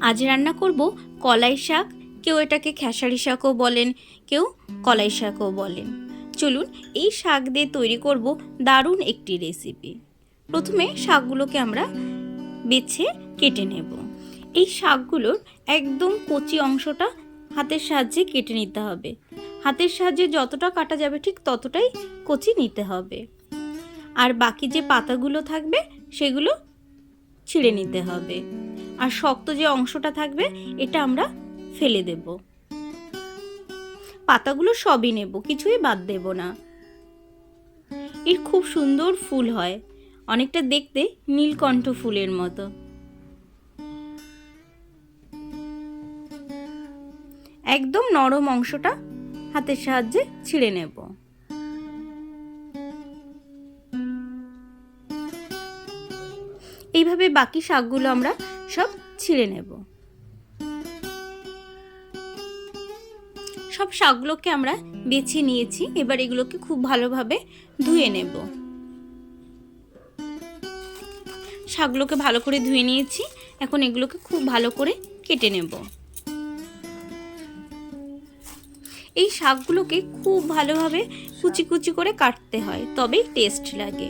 আজ রান্না করব কলাই শাক। কেউ এটাকে খেসারি শাকও বলেন, কেউ কলাই শাকও বলেন। চলুন এই শাক দিয়ে তৈরি করব দারুণ একটি রেসিপি। প্রথমে শাকগুলোকে আমরা বেছে কেটে নেব। এই শাকগুলোর একদম কচি অংশটা হাতের সাহায্যে কেটে নিতে হবে। হাতের সাহায্যে যতটা কাটা যাবে ঠিক ততটাই কচি নিতে হবে। আর বাকি যে পাতাগুলো থাকবে সেগুলো ছিঁড়ে নিতে হবে। আর শক্ত যে অংশটা থাকবে এটা আমরা ফেলে দেব। পাতাগুলো সবই নেব, কিছুই বাদ দেব না। এর খুব সুন্দর ফুল হয়, অনেকটা দেখতে নীলকণ্ঠ ফুলের মতো। একদম নরম অংশটা হাতের সাহায্যে ছিঁড়ে নেব। এইভাবে বাকি শাকগুলো আমরা সব ছিঁড়ে নেব। সব শাকগুলোকে আমরা বেছে নিয়েছি, এবার এগুলোকে খুব ভালোভাবে ধুয়ে নেব। শাকগুলোকে ভালো করে ধুয়ে নিয়েছি, এখন এগুলোকে খুব ভালো করে কেটে নেব। এই শাকগুলোকে খুব ভালোভাবে কুচি কুচি করে কাটতে হয়, তবেই টেস্ট লাগে।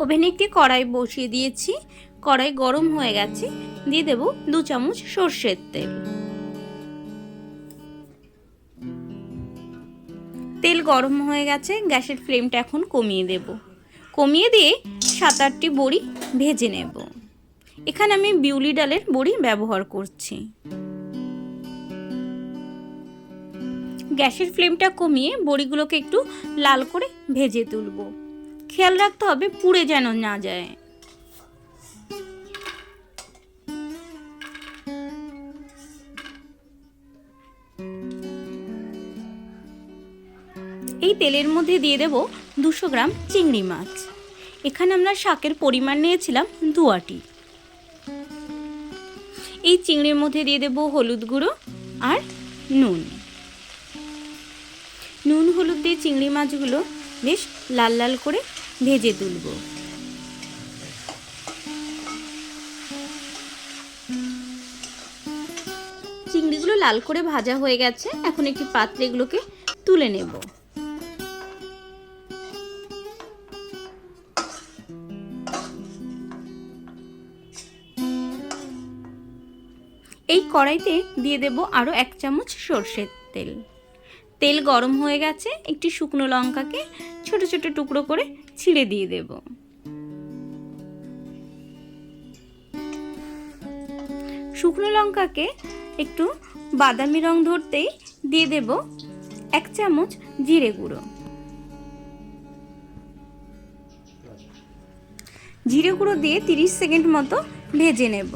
ওভেনে একটি কড়াই বসিয়ে দিয়েছি, কড়াই গরম হয়ে গেছে, দিয়ে দেব 2 চামচ সর্ষের তেল। তেল গরম হয়ে গেছে, গ্যাসের ফ্লেমটা এখন কমিয়ে দেব। কমিয়ে দিয়ে 7-8টি বড়ি ভেজে নেব। এখানে আমি বিউলি ডালের বড়ি ব্যবহার করছি। গ্যাসের ফ্লেমটা কমিয়ে বড়িগুলোকে একটু লাল করে ভেজে তুলব। খেয়াল রাখতে হবে পুড়ে যেন না যায়। এই তেলের মধ্যে দিয়ে দেব 200 গ্রাম চিংড়ি মাছ। এখানে আমরা শাকের পরিমাণ নিয়েছিলাম 2 আটি। এই চিংড়ির মধ্যে দিয়ে দেব হলুদ গুঁড়ো আর নুন। নুন হলুদ দিয়ে চিংড়ি মাছগুলো বেশ লাল লাল করে ভেজে তুলব। চিংড়িগুলো লাল করে ভাজা হয়ে গেছে, এখন একটি পাত্রে এগুলোকে তুলে নেব। এই কড়াইতে দিয়ে দেব আরও 1 চামচ সর্ষের তেল। তেল গরম হয়ে গেছে, একটি শুকনো লঙ্কাকে ছোট ছোট টুকরো করে ছিঁড়ে দিয়ে দেব। শুকনো লঙ্কাকে একটু বাদামি রং ধরতেই দিয়ে দেব 1 চামচ জিরে গুঁড়ো। জিরে গুঁড়ো দিয়ে 30 সেকেন্ড মতো ভেজে নেব।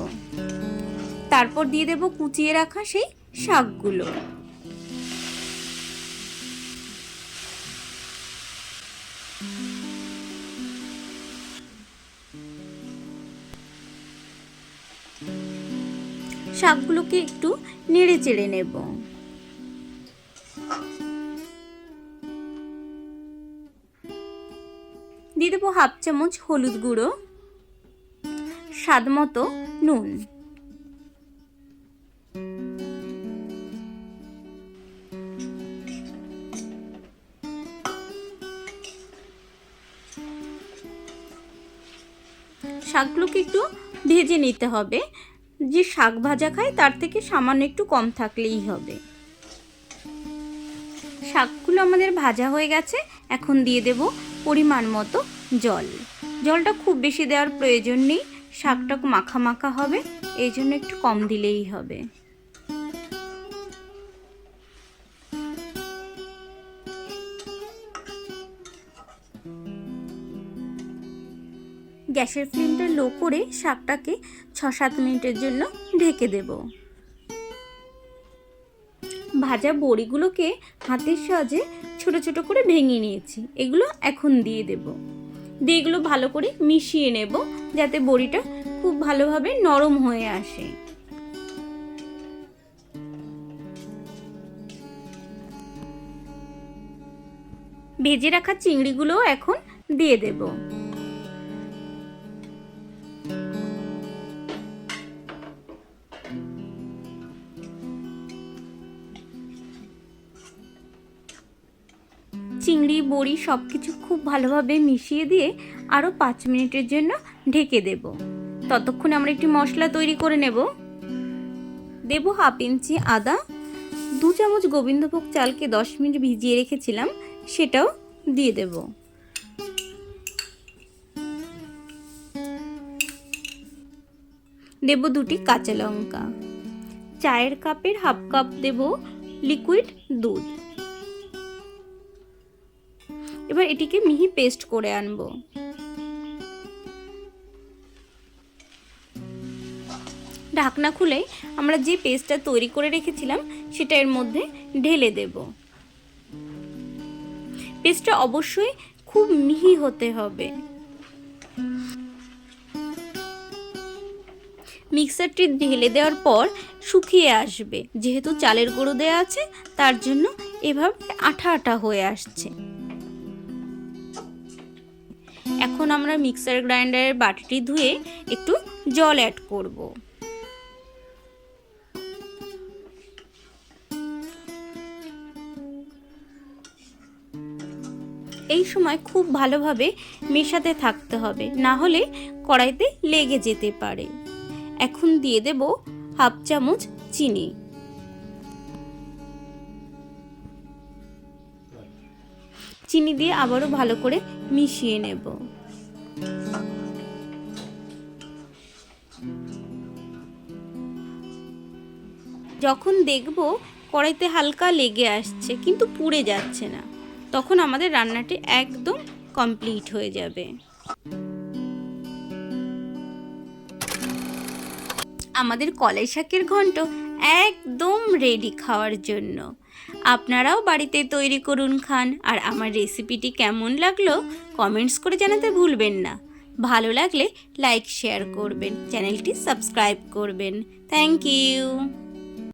তারপর দিয়ে দেব কুচিয়ে রাখা সেই শাকগুলো। শাকগুলোকে একটু নেড়ে চেড়ে নেব। দিয়ে দেবো 1/2 চামচ হলুদ গুঁড়ো, স্বাদ মতো নুন। শাকগুলোকে একটু ভেজে নিতে হবে। যে শাক ভাজা খায় তার থেকে সামান্য একটু কম থাকলেই হবে। শাকগুলো আমাদের ভাজা হয়ে গেছে, এখন দিয়ে দেব পরিমাণ মতো জল। জলটা খুব বেশি দেওয়ার প্রয়োজন নেই, শাকটা মাখা মাখা হবে, এই জন্য একটু কম দিলেই হবে। গ্যাসের ফ্লেমটা লো করে শাকটাকে 6-7 মিনিটের জন্য ঢেকে দেব। ভাজা বড়িগুলোকে হাতের সাহায্যে ছোট ছোট করে ভেঙে নিয়েছি, এগুলো এখন দিয়ে দেব। দিয়ে এগুলো ভালো করে মিশিয়ে নেব যাতে বড়িটা খুব ভালোভাবে নরম হয়ে আসে। ভেজে রাখা চিংড়িগুলো এখন দিয়ে দেব। চিংড়ি বড়ি সব কিছু খুব ভালোভাবে মিশিয়ে দিয়ে আরও 5 মিনিটের জন্য ঢেকে দেব। ততক্ষণে আমরা একটি মশলা তৈরি করে নেব। দেব 1/2 ইঞ্চি আদা, 2 চামচ গোবিন্দভোগ চালকে 10 মিনিট ভিজিয়ে রেখেছিলাম, সেটাও দিয়ে দেব। দেব 2টি কাঁচা লঙ্কা। চায়ের কাপের 1/2 কাপ দেব লিকুইড দুধ। এবার এটিকে মিহি পেস্ট করে আনব। ঢাকনা খুলে আমরা যে পেস্টটা তৈরি করে রেখেছিলাম সেটা এর মধ্যে ঢেলে দেব। পেস্টটা অবশ্যই খুব মিহি হতে হবে। মিক্সারটি ঢেলে দেওয়ার পর শুকিয়ে আসবে, যেহেতু চালের গুঁড়ো দেওয়া আছে তার জন্য এভাবে আঠা আঠা হয়ে আসছে। এখন আমরা মিক্সার গ্রাইন্ডারের বাটিটি ধুয়ে একটু জল অ্যাড করব। এই সময় খুব ভালোভাবে মেশাতে থাকতে হবে, না হলে কড়াইতে লেগে যেতে পারে। এখন দিয়ে দেব 1/2 চামচ চিনি। চিনি দিয়ে আবারও ভালো করে মিশিয়ে নেব। যখন দেখব কড়াইতে হালকা লেগে আসছে কিন্তু পুড়ে যাচ্ছে না, তখন আমাদের রান্নাটি একদম কমপ্লিট হয়ে যাবে। আমাদের কলাই শাকের ঘন্ট একদম রেডি খাওয়ার জন্য। আপনারাও বাড়িতে তৈরি করুন, খান। আর আমার রেসিপিটি কেমন লাগলো কমেন্টস করে জানাতে ভুলবেন না। ভালো লাগলে লাইক শেয়ার করবেন, চ্যানেলটি সাবস্ক্রাইব করবেন। Thank you.